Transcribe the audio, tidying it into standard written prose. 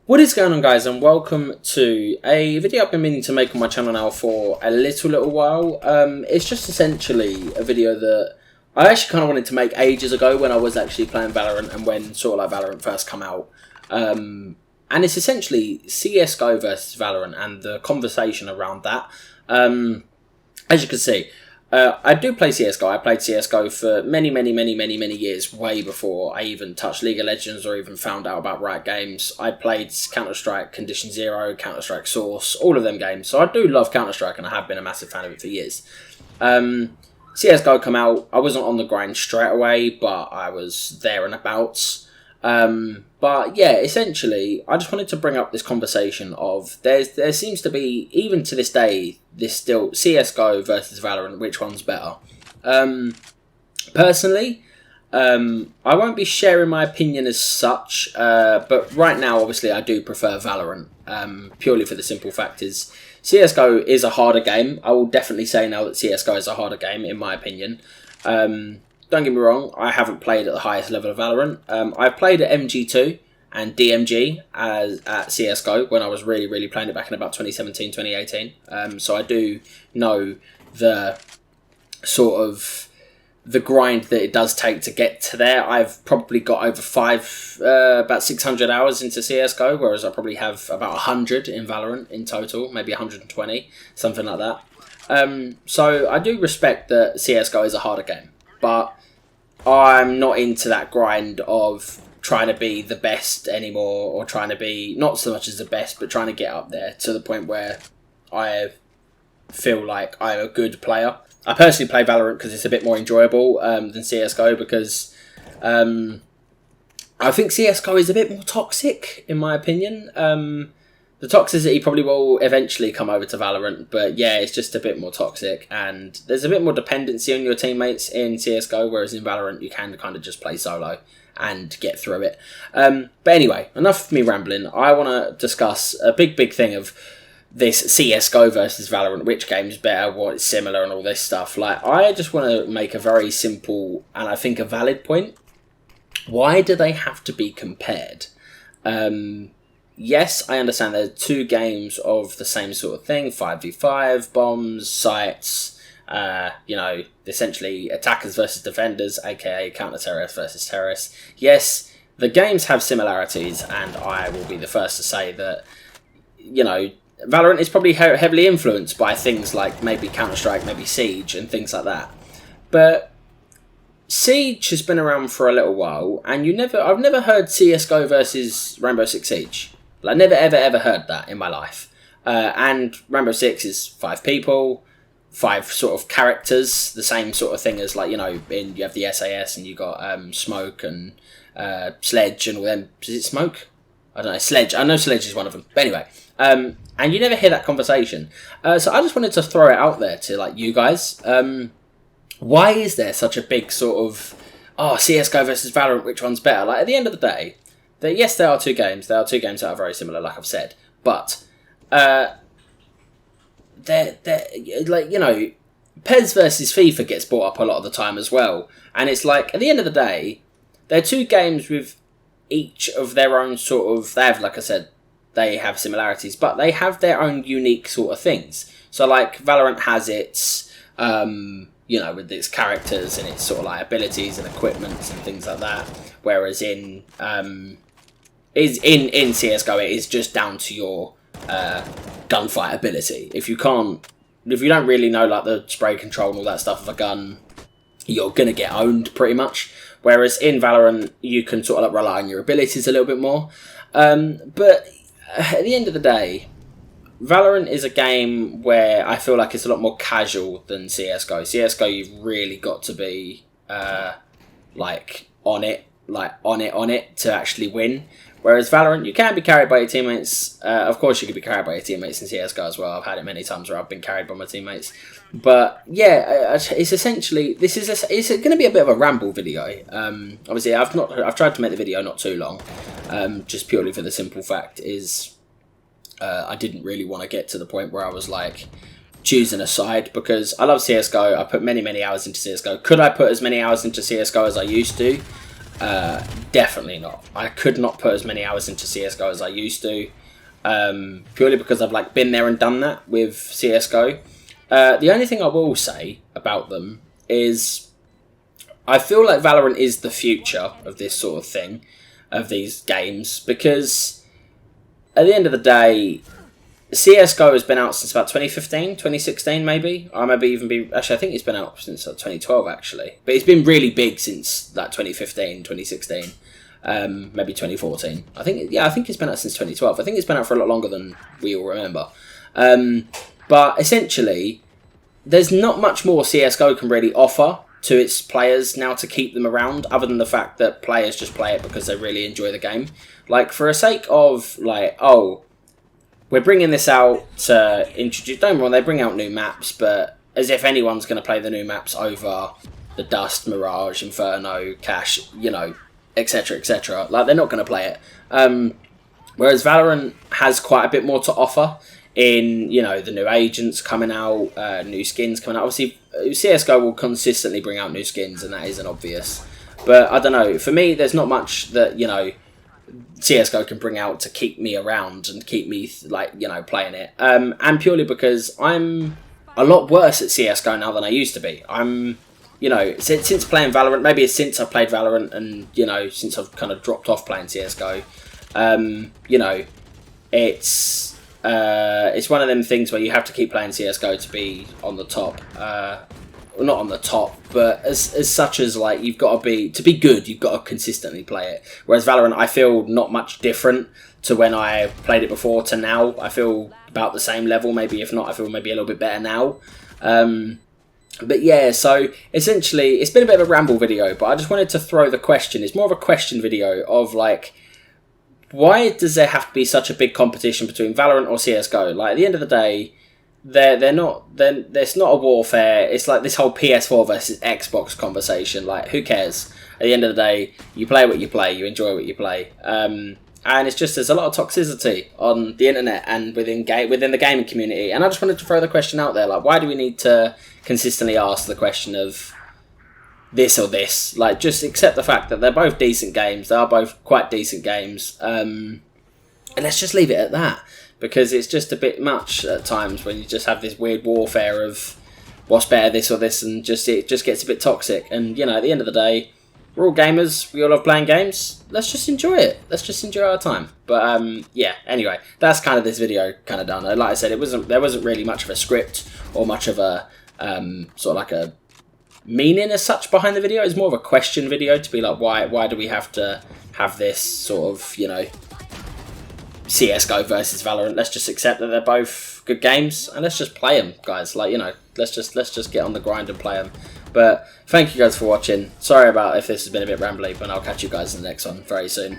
What is going on, guys, and welcome to a video I've been meaning to make on my channel now for a little while. It's just essentially a video that I actually kind of wanted to make ages ago when I was actually playing Valorant and when sort of like Valorant first come out. And it's essentially Csgo versus Valorant and the conversation around that. As you can see, I do play CSGO. I played CSGO for many years, way before I even touched League of Legends or even found out about Riot Games. I played Counter-Strike Condition Zero, Counter-Strike Source, all of them games. So I do love Counter-Strike and I have been a massive fan of it for years. CSGO come out, I wasn't on the grind straight away, but I was there and abouts. But yeah, essentially, I just wanted to bring up this conversation of there seems to be, even to this day, this still CSGO versus Valorant, which one's better? Personally, I won't be sharing my opinion as such, but right now, obviously, I do prefer Valorant, purely for the simple fact is CSGO is a harder game. I will definitely say now that CSGO is a harder game, in my opinion. Don't get me wrong, I haven't played at the highest level of Valorant. I've played at MG2 and DMG at CSGO when I was really playing it back in about 2017, 2018. So I do know the sort of the grind that it does take to get to there. I've probably got over about 600 hours into CSGO, whereas I probably have about 100 in Valorant in total, maybe 120, something like that. So I do respect that CSGO is a harder game, but I'm not into that grind of trying to be the best anymore, or trying to be not so much as the best, but trying to get up there to the point where I feel like I'm a good player. I personally play Valorant because it's a bit more enjoyable than CSGO, because I think CSGO is a bit more toxic, in my opinion. The toxicity probably will eventually come over to Valorant, but yeah, it's just a bit more toxic, and there's a bit more dependency on your teammates in CSGO, whereas in Valorant you can kind of just play solo and get through it. But anyway, enough of me rambling. I want to discuss a big thing of this CSGO versus Valorant, which game's better, what is similar, and all this stuff. Like, I just want to make a very simple, and I think a valid point. Why do they have to be compared? Yes, I understand there are two games of the same sort of thing, 5v5, bombs, sites, essentially attackers versus defenders, aka counter-terrorists versus terrorists. Yes, the games have similarities, and I will be the first to say that, Valorant is probably heavily influenced by things like maybe Counter-Strike, maybe Siege, and things like that. But Siege has been around for a little while, and I've never heard CSGO versus Rainbow Six Siege. Like, never ever heard that in my life. And Rainbow Six is 5 people, 5 sort of characters, the same sort of thing as, like, you have the SAS and you got Smoke and Sledge and all them. Is it Smoke? I don't know. Sledge. I know Sledge is one of them. But anyway, and you never hear that conversation. So I just wanted to throw it out there to, like, you guys. Why is there such a big sort of, CSGO versus Valorant, which one's better? Like, at the end of the day, yes, there are two games. There are two games that are very similar, like I've said. But, they're like, PES versus FIFA gets brought up a lot of the time as well. And it's like, at the end of the day, they're two games with each of their own sort of, they have, like I said, they have similarities, but they have their own unique sort of things. So, like, Valorant has its, with its characters and its sort of like abilities and equipments and things like that. Whereas in CSGO, it is just down to your gunfight ability. If you don't really know, like, the spray control and all that stuff of a gun, you're gonna get owned pretty much. Whereas in Valorant, you can sort of like rely on your abilities a little bit more. But at the end of the day, Valorant is a game where I feel like it's a lot more casual than CSGO. CSGO, you've really got to be on it to actually win. Whereas Valorant, you can be carried by your teammates. Of course, you can be carried by your teammates in CSGO as well. I've had it many times where I've been carried by my teammates. But yeah, it's essentially, it's going to be a bit of a ramble video. Obviously, I've tried to make the video not too long, just purely for the simple fact is, I didn't really want to get to the point where I was like choosing a side, because I love CSGO. I put many hours into CSGO. Could I put as many hours into CSGO as I used to? Definitely not. I could not put as many hours into CSGO as I used to, purely because I've like been there and done that with CSGO. The only thing I will say about them is I feel like Valorant is the future of this sort of thing, of these games, because at the end of the day, CSGO has been out since about 2015, 2016 maybe. I maybe even be... Actually, I think it's been out since 2012 actually. But it's been really big since like 2015, 2016. Maybe 2014. I think it's been out since 2012. I think it's been out for a lot longer than we all remember. But essentially, there's not much more CSGO can really offer to its players now to keep them around, other than the fact that players just play it because they really enjoy the game. Like, for a sake of, like, oh, we're bringing this out to introduce... Don't get me wrong, they bring out new maps, but as if anyone's going to play the new maps over the Dust, Mirage, Inferno, Cash, you know, etc, etc. Like, they're not going to play it. Whereas Valorant has quite a bit more to offer in, you know, the new agents coming out, new skins coming out. Obviously, CSGO will consistently bring out new skins, and that isn't obvious. But, I don't know, for me, there's not much that, you know, CSGO can bring out to keep me around and keep me, like, you know, playing it. And purely because I'm a lot worse at CSGO now than I used to be. I'm, you know, since playing Valorant, maybe it's since I've played Valorant and, you know, since I've kind of dropped off playing CSGO, you know, it's one of them things where you have to keep playing CSGO to be on the top. Well, not on the top, but as such as, like, you've got to be good, you've got to consistently play it. Whereas Valorant, I feel not much different to when I played it before to now. I feel about the same level, maybe if not, I feel maybe a little bit better now. But yeah, so essentially, it's been a bit of a ramble video, but I just wanted to throw the question. It's more of a question video of, like, why does there have to be such a big competition between Valorant or CSGO? Like, at the end of the day, there's not a warfare. It's like this whole PS4 versus Xbox conversation. Like, who cares? At the end of the day, you play what you play, you enjoy what you play. And it's just, there's a lot of toxicity on the internet and within the gaming community. And I just wanted to throw the question out there, like, why do we need to consistently ask the question of this or this? Like, just accept the fact that they're both decent games. They are both quite decent games. And let's just leave it at that. Because it's just a bit much at times when you just have this weird warfare of what's better, this or this, and it just gets a bit toxic. And, you know, at the end of the day, we're all gamers. We all love playing games. Let's just enjoy it. Let's just enjoy our time. But, yeah, anyway, that's kind of this video kind of done. Like I said, there wasn't really much of a script or much of a sort of like a meaning as such behind the video. It's more of a question video to be like, why do we have to have this sort of, you know, CSGO versus Valorant? Let's just accept that they're both good games and let's just play them, guys. Like, you know, let's just get on the grind and play them. But thank you guys for watching. Sorry about if this has been a bit rambly, but I'll catch you guys in the next one very soon.